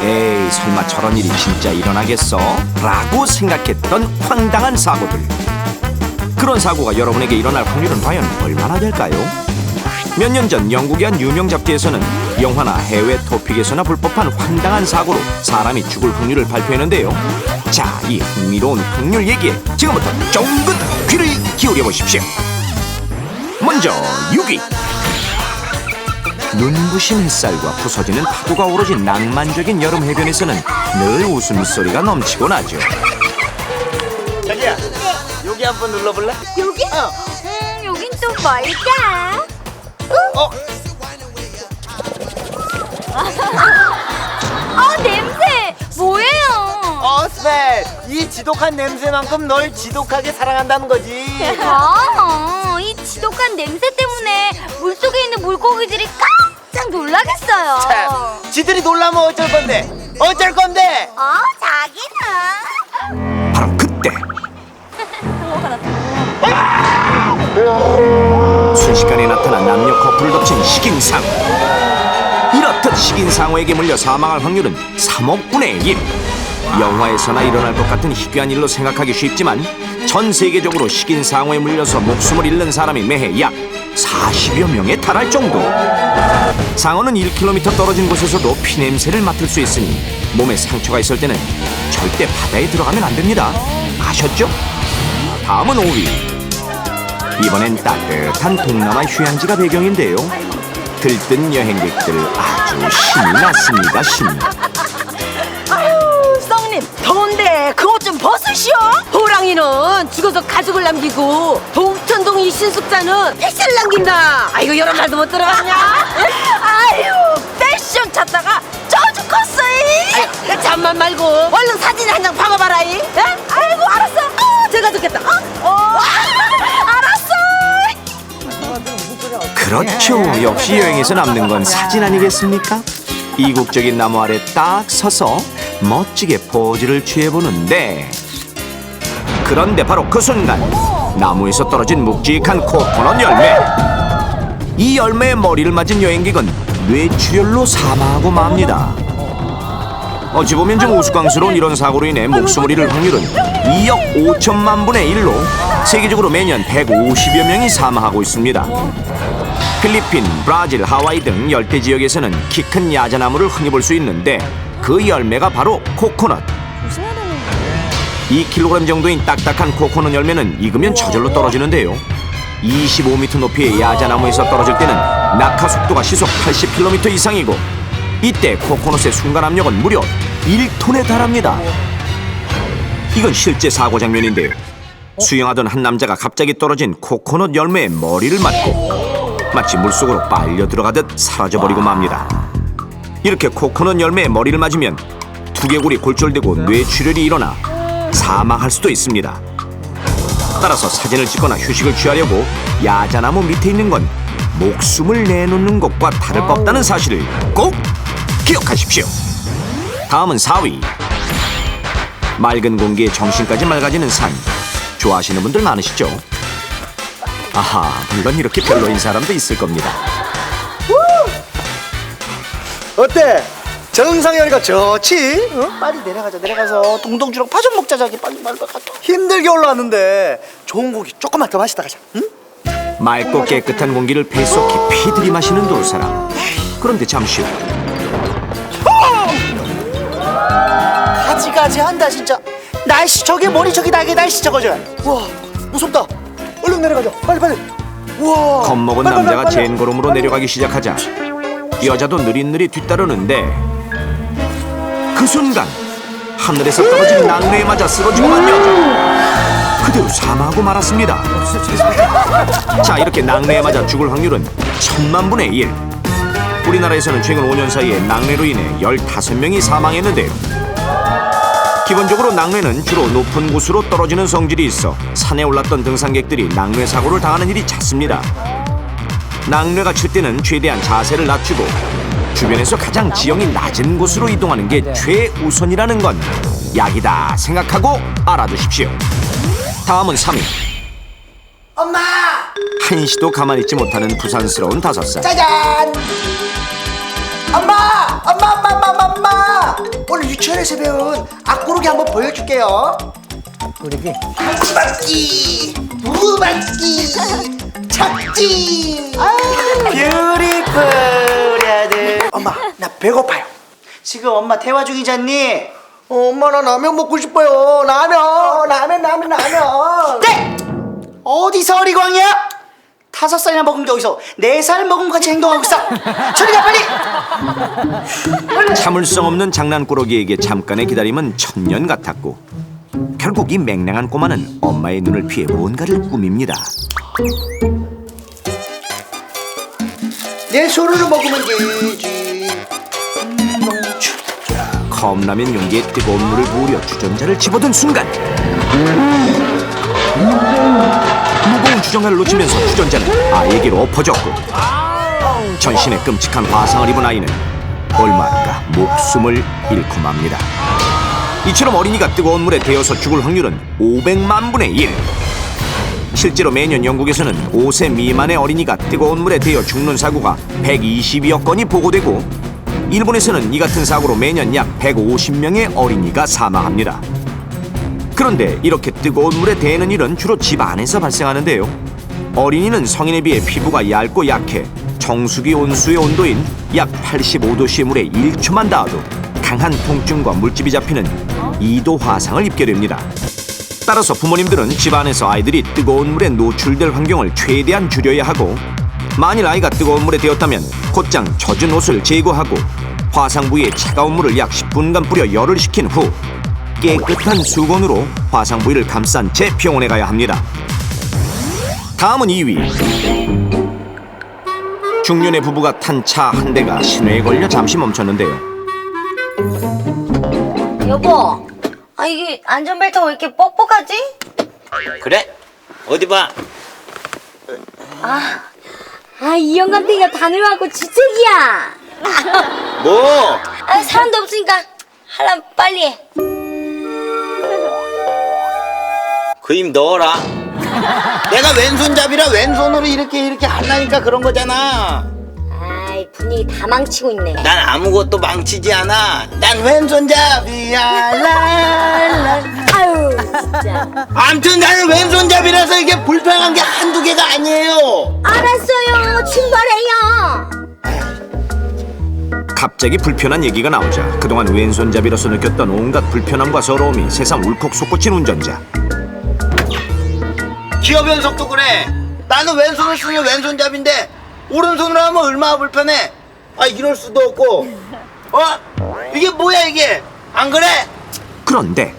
에이, 설마 저런 일이 진짜 일어나겠어? 라고 생각했던 황당한 사고들. 그런 사고가 여러분에게 일어날 확률은 과연 얼마나 될까요? 몇 년 전 영국의 한 유명 잡지에서는 영화나 해외 토픽에서나 볼 법한 황당한 사고로 사람이 죽을 확률을 발표했는데요. 자, 이 흥미로운 확률 얘기에 지금부터 쫑긋 귀를 기울여 보십시오. 먼저 6위. 눈부신 햇살과 부서지는 파도가 오로진 낭만적인 여름 해변에서는 늘 웃음소리가 넘치고 나죠. 자기야, 여기 한번 눌러볼래? 여기? 여긴 또 뭘까? 냄새! 뭐예요? 스멜! 이 지독한 냄새만큼 널 지독하게 사랑한다는 거지. 이 지독한 냄새 때문에 물속에 있는 물고기들이 깜짝 놀라겠어요. 참, 지들이 놀라면 어쩔 건데? 어쩔 건데? 자기는. 바로 그때 순식간에 나타난 남녀 커플을 덮친 식인상어. 이렇듯 식인상어에게 물려 사망할 확률은 3억 분의 1. 영화에서나 일어날 것 같은 희귀한 일로 생각하기 쉽지만 전 세계적으로 식인상어에 물려서 목숨을 잃는 사람이 매해 약 40여 명에 달할 정도. 상어는 1km 떨어진 곳에서도 피냄새를 맡을 수 있으니 몸에 상처가 있을 때는 절대 바다에 들어가면 안 됩니다. 아셨죠? 다음은 5위. 이번엔 따뜻한 동남아 휴양지가 배경인데요. 들뜬 여행객들 아주 신이 났습니다. 신이. 아유, 썩님 더운데 그 옷 좀 벗으시오. 호랑이는 죽어서 가죽을 남기고 동천동 이 신숙자는 패션을 남긴다. 아이고 여러 말도 못 들어봤냐? 아유, 패션 찾다가 저주 컸어이. 아유, 잠만 말고 얼른 사진 한 장 박아봐라이. 아이고 알았어. 제가 좋겠다. 알았어. 그렇죠. 역시 여행에서 남는 건 사진 아니겠습니까? 이국적인 나무 아래 딱 서서 멋지게 포즈를 취해보는데, 그런데 바로 그 순간 나무에서 떨어진 묵직한 코코넛 열매. 이 열매에 머리를 맞은 여행객은 뇌출혈로 사망하고 맙니다. 어찌 보면 좀 우스꽝스러운 이런 사고로 인해 목숨을 잃을 확률은 2억 5천만 분의 1로 세계적으로 매년 150여 명이 사망하고 있습니다. 필리핀, 브라질, 하와이 등 열대 지역에서는 키 큰 야자나무를 흔히 볼 수 있는데 그 열매가 바로 코코넛. 2kg 정도인 딱딱한 코코넛 열매는 익으면 저절로 떨어지는데요. 25m 높이의 야자나무에서 떨어질 때는 낙하 속도가 시속 80km 이상이고 이때 코코넛의 순간 압력은 무려 1톤에 달합니다. 이건 실제 사고 장면인데요. 수영하던 한 남자가 갑자기 떨어진 코코넛 열매에 머리를 맞고 마치 물속으로 빨려 들어가듯 사라져버리고 맙니다. 이렇게 코코넛 열매에 머리를 맞으면 두개골이 골절되고 뇌출혈이 일어나 사망할 수도 있습니다. 따라서 사진을 찍거나 휴식을 취하려고 야자나무 밑에 있는 건 목숨을 내놓는 것과 다를 바 없다는 사실을 꼭 기억하십시오. 다음은 4위. 맑은 공기에 정신까지 맑아지는 산. 좋아하시는 분들 많으시죠? 아하, 물론 이렇게 별로인 사람도 있을 겁니다. 어때? 정상이니까 좋지? 빨리 내려가서 동동주랑 파 좀 먹자. 자기 빨리 힘들게 올라왔는데 좋은 고기 조금만 더 마시다 가자. 응? 맑고 깨끗한 공기를 폐 속 깊이 들이마시는 두 사람. 그런데 잠시 후 가지가지 한다 진짜. 날씨 저게 뭐니 저기 나게 날씨 저거죠. 와 무섭다. 얼른 내려가자. 빨리. 와. 겁먹은 빨리, 남자가 빨리. 젠걸음으로 내려가기 시작하자 여자도 느릿느릿 뒤따르는데 그 순간 하늘에서 떨어진 낭래에 맞아 쓰러지고 만 여자 그대로 사망하고 말았습니다. 자, 이렇게 낭래에 맞아 죽을 확률은 1000만 분의 1. 우리나라에서는 최근 5년 사이에 낭래로 인해 15명이 사망했는데요. 기본적으로 낭래는 주로 높은 곳으로 떨어지는 성질이 있어 산에 올랐던 등산객들이 낭래 사고를 당하는 일이 잦습니다. 낭래가 칠 때는 최대한 자세를 낮추고 주변에서 가장 지형이 낮은 곳으로 이동하는 게 최우선이라는 건 약이다 생각하고 알아두십시오. 다음은 3위. 엄마. 한시도 가만히 있지 못하는 부산스러운 5살. 짜잔. 엄마. 학교에서 배운 앞구르기 한번 보여줄게요. 꾸르기. 박기, 무박기, 착지. 뷰티풀 아들. 엄마, 나 배고파요. 지금 엄마 대화 중이잖니? 엄마, 나 라면 먹고 싶어요. 라면. 네! 어디서 어리광이야? 5살이나 먹은 게 어디서 4살 먹은 것 같이 행동하고 있어. 저리 가 빨리. 참을성 없는 장난꾸러기에게 잠깐의 기다림은 천년 같았고 결국 이 맹랑한 꼬마는 엄마의 눈을 피해 뭔가를 꾸밉니다. 내 손으로 먹으면 되지. 컵라면 용기에 뜨거운 물을 부으려 주전자를 집어든 순간 무거운 주전자를 놓치면서 주전자는 아이에게로 엎어졌고 전신에 끔찍한 화상을 입은 아이는 얼마 안가 목숨을 잃고 맙니다. 이처럼 어린이가 뜨거운 물에 데워서 죽을 확률은 500만 분의 1. 실제로 매년 영국에서는 5세 미만의 어린이가 뜨거운 물에 데워 죽는 사고가 120여 건이 보고되고 일본에서는 이 같은 사고로 매년 약 150명의 어린이가 사망합니다. 그런데 이렇게 뜨거운 물에 데이는 일은 주로 집 안에서 발생하는데요. 어린이는 성인에 비해 피부가 얇고 약해 정수기 온수의 온도인 약 85도씨의 물에 1초만 닿아도 강한 통증과 물집이 잡히는 2도 화상을 입게 됩니다. 따라서 부모님들은 집 안에서 아이들이 뜨거운 물에 노출될 환경을 최대한 줄여야 하고 만일 아이가 뜨거운 물에 데웠다면 곧장 젖은 옷을 제거하고 화상 부위에 차가운 물을 약 10분간 뿌려 열을 식힌 후 깨끗한 수건으로 화상 부위를 감싼 채 병원에 가야 합니다. 다음은 2위. 중년의 부부가 탄 차 한 대가 신호에 걸려 잠시 멈췄는데요. 여보, 이게 안전벨트가 왜 이렇게 뻑뻑하지? 그래? 어디 봐. 이 영감탱이가 다 늙어갖고 지책이야. 뭐? 사람도 없으니까 하려면 빨리 해. 그 힘 넣어라. 내가 왼손잡이라 왼손으로 이렇게 하려니까 그런 거잖아. 분위기 다 망치고 있네. 난 아무것도 망치지 않아. 난 왼손잡이야. 랄랄. 아유, 진짜. 아무튼 나는 왼손잡이라서 이게 불편한 게 한두 개가 아니에요. 알았어요. 출발해요. 갑자기 불편한 얘기가 나오자 그동안 왼손잡이로서 느꼈던 온갖 불편함과 서러움이 새삼 울컥 솟구친 운전자. 기업 연속도 그래. 나는 왼손을 쓰는 왼손잡인데 오른손으로 하면 얼마나 불편해. 이럴 수도 없고. 이게 뭐야 이게. 안 그래? 그런데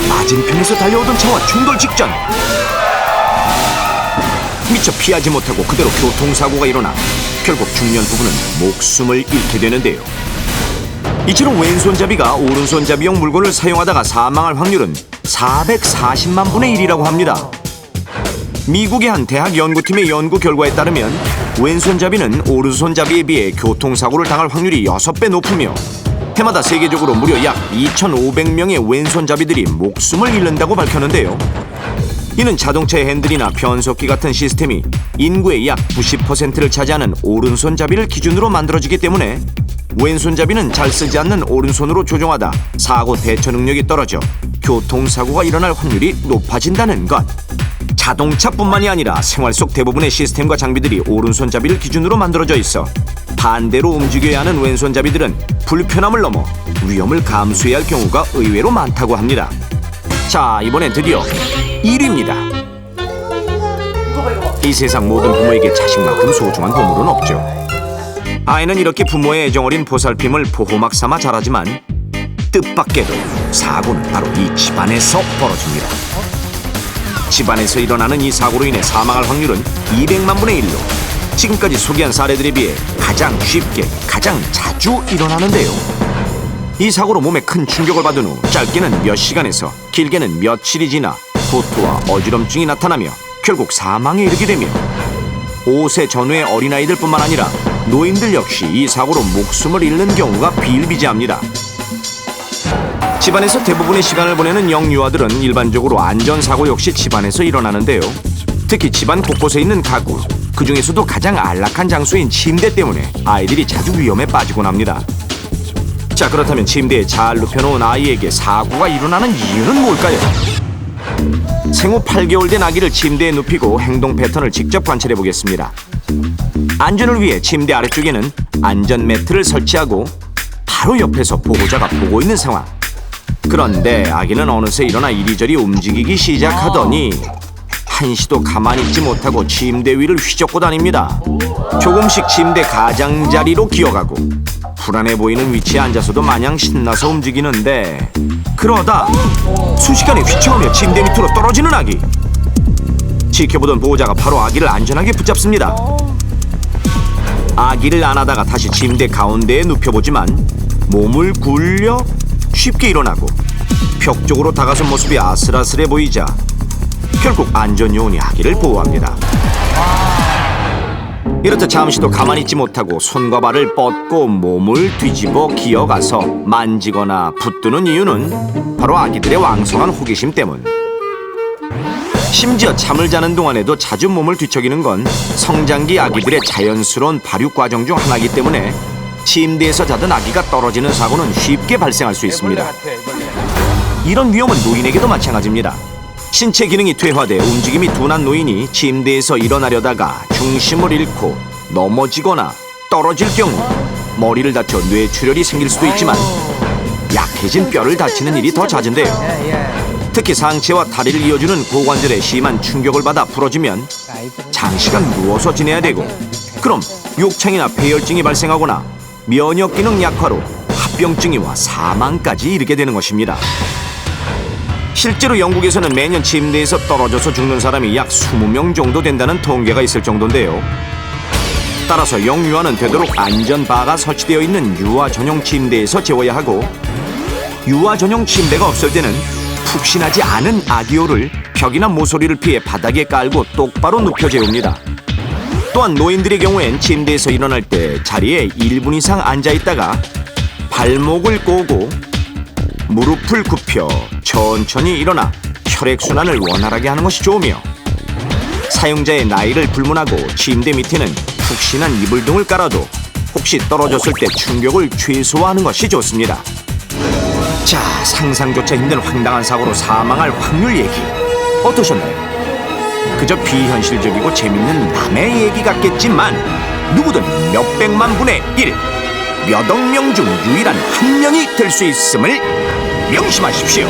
맞은편에서 달려오던 차와 충돌 직전 미처 피하지 못하고 그대로 교통사고가 일어나 결국 중년 부부는 목숨을 잃게 되는데요. 이처럼 왼손잡이가 오른손잡이용 물건을 사용하다가 사망할 확률은 440만 분의 1이라고 합니다. 미국의 한 대학 연구팀의 연구 결과에 따르면 왼손잡이는 오른손잡이에 비해 교통사고를 당할 확률이 6배 높으며 해마다 세계적으로 무려 약 2,500명의 왼손잡이들이 목숨을 잃는다고 밝혔는데요. 이는 자동차의 핸들이나 변속기 같은 시스템이 인구의 약 90%를 차지하는 오른손잡이를 기준으로 만들어지기 때문에 왼손잡이는 잘 쓰지 않는 오른손으로 조종하다 사고 대처 능력이 떨어져 교통사고가 일어날 확률이 높아진다는 것. 자동차뿐만이 아니라 생활 속 대부분의 시스템과 장비들이 오른손잡이를 기준으로 만들어져 있어 반대로 움직여야 하는 왼손잡이들은 불편함을 넘어 위험을 감수해야 할 경우가 의외로 많다고 합니다. 자, 이번엔 드디어 1위입니다. 이 세상 모든 부모에게 자식만큼 소중한 보물은 없죠. 아이는 이렇게 부모의 애정 어린 보살핌을 보호막 삼아 자라지만 뜻밖에도 사고는 바로 이 집안에서 벌어집니다. 집안에서 일어나는 이 사고로 인해 사망할 확률은 200만 분의 1로 지금까지 소개한 사례들에 비해 가장 쉽게 가장 자주 일어나는데요. 이 사고로 몸에 큰 충격을 받은 후 짧게는 몇 시간에서 길게는 며칠이 지나 구토와 어지럼증이 나타나며 결국 사망에 이르게 되며 5세 전후의 어린아이들뿐만 아니라 노인들 역시 이 사고로 목숨을 잃는 경우가 비일비재합니다. 집안에서 대부분의 시간을 보내는 영유아들은 일반적으로 안전사고 역시 집안에서 일어나는데요. 특히 집안 곳곳에 있는 가구, 그 중에서도 가장 안락한 장소인 침대 때문에 아이들이 자주 위험에 빠지곤 합니다. 자, 그렇다면 침대에 잘 눕혀놓은 아이에게 사고가 일어나는 이유는 뭘까요? 생후 8개월 된 아기를 침대에 눕히고 행동 패턴을 직접 관찰해 보겠습니다. 안전을 위해 침대 아래쪽에는 안전 매트를 설치하고 바로 옆에서 보호자가 보고 있는 상황. 그런데 아기는 어느새 일어나 이리저리 움직이기 시작하더니 한시도 가만히 있지 못하고 침대 위를 휘젓고 다닙니다. 조금씩 침대 가장자리로 기어가고 불안해 보이는 위치에 앉아서도 마냥 신나서 움직이는데, 그러다 순식간에 휘청하며 침대 밑으로 떨어지는 아기. 지켜보던 보호자가 바로 아기를 안전하게 붙잡습니다. 아기를 안아다가 다시 침대 가운데에 눕혀보지만 몸을 굴려 쉽게 일어나고 벽 쪽으로 다가선 모습이 아슬아슬해 보이자 결국 안전요원이 아기를 보호합니다. 이렇듯 잠시도 가만히 있지 못하고 손과 발을 뻗고 몸을 뒤집어 기어가서 만지거나 붙드는 이유는 바로 아기들의 왕성한 호기심 때문. 심지어 잠을 자는 동안에도 자주 몸을 뒤척이는 건 성장기 아기들의 자연스러운 발육 과정 중 하나이기 때문에 침대에서 자던 아기가 떨어지는 사고는 쉽게 발생할 수 있습니다. 이런 위험은 노인에게도 마찬가지입니다. 신체 기능이 퇴화돼 움직임이 둔한 노인이 침대에서 일어나려다가 중심을 잃고 넘어지거나 떨어질 경우 머리를 다쳐 뇌출혈이 생길 수도 있지만 약해진 뼈를 다치는 일이 더 잦은데요. 특히 상체와 다리를 이어주는 고관절에 심한 충격을 받아 부러지면 장시간 누워서 지내야 되고, 그럼 욕창이나 폐혈증이 발생하거나 면역 기능 약화로 합병증이 와 사망까지 이르게 되는 것입니다. 실제로 영국에서는 매년 침대에서 떨어져서 죽는 사람이 약 20명 정도 된다는 통계가 있을 정도인데요. 따라서 영유아는 되도록 안전바가 설치되어 있는 유아 전용 침대에서 재워야 하고, 유아 전용 침대가 없을 때는 푹신하지 않은 아기요를 벽이나 모서리를 피해 바닥에 깔고 똑바로 눕혀 재웁니다. 또한 노인들의 경우엔 침대에서 일어날 때 자리에 1분 이상 앉아있다가 발목을 꼬고 무릎을 굽혀 천천히 일어나 혈액순환을 원활하게 하는 것이 좋으며, 사용자의 나이를 불문하고 침대 밑에는 푹신한 이불 등을 깔아도 혹시 떨어졌을 때 충격을 최소화하는 것이 좋습니다. 자, 상상조차 힘든 황당한 사고로 사망할 확률 얘기 어떠셨나요? 그저 비현실적이고 재밌는 남의 얘기 같겠지만 누구든 몇백만 분의 1, 몇억 명 중 유일한 한 명이 될 수 있음을 명심하십시오.